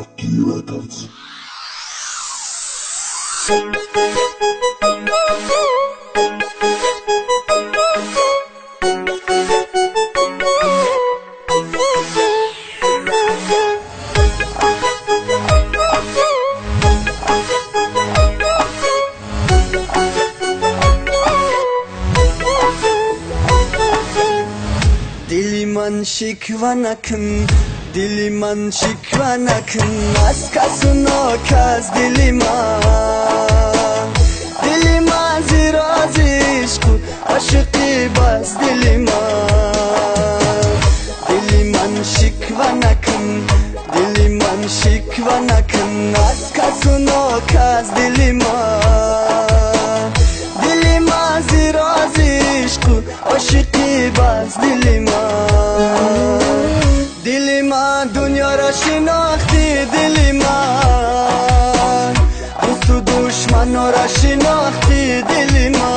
Lucky Records. Diliman şikva nakın, diliman şikva nakın. Az kasıno kaz dilima, dilima ziraz işku, aşıkı bas dilima. Diliman şikva nakın, diliman şikva nakın. Az kasıno kaz dilima, dilima ziraz işku, aşıkı bas dilima. Dilima dünya ra şinakhti dilima, dostu düşman ra şinakhti dilima.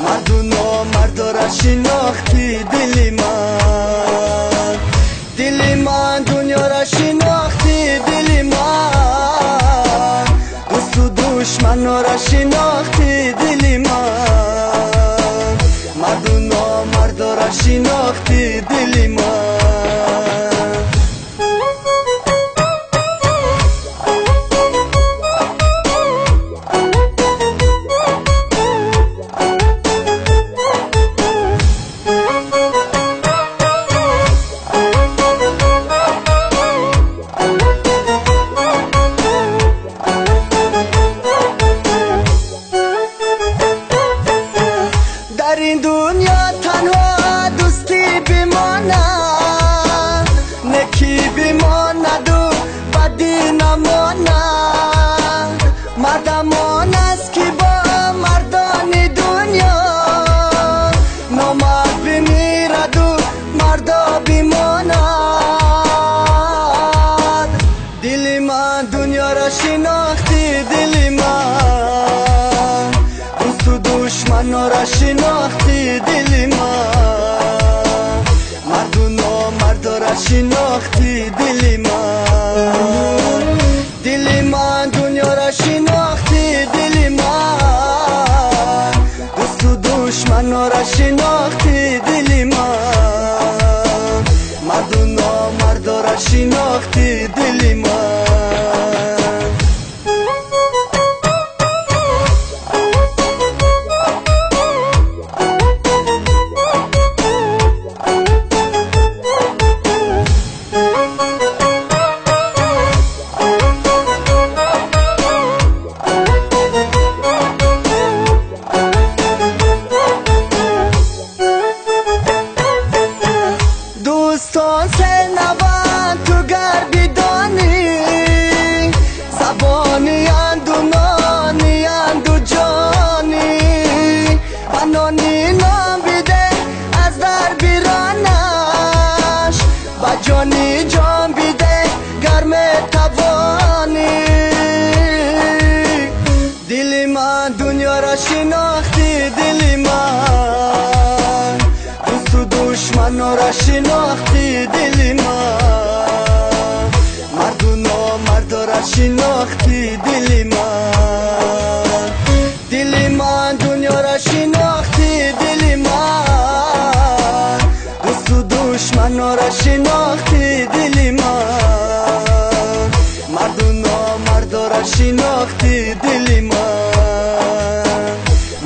Marduno mardo ra şinakhti dilima, dilima dünya ra şinakhti dilima, dostu düşman ra şinakhti dilima. Marduno mardo ra şinakhti dilima. در این دنیا تنها دوستی بماند، نکی بماند و بدی نماند. مردمان است که با مردان دنیا، نامرد بمیرد و مردا بماند. دل من دنیا را شناختی، دل من دوست و دشمن را شناختی، دل من مردونا مردا را شناختی، دل من دل من دنیا را شناختی، دل من دوست و دشمن را شناختی، دل من مردونا مردا را شناختی، دل من. دوستان شنوند تو گر بدانی، زبانی اند و نانی اند و جانی. بنانی نام بیده از در بیرانش، با جانی جان بیده گرم توانی. دل من دنیا را شناختی، دل من دوست و دشمن را شناختی، دل من مردونا مردا را شناختی، دل من دل من دنیا را شناختی، دل من دوست و دشمن را شناختی، دل من مردونا مردا را شناختی، دل من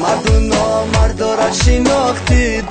مردونا مردا را شناختی.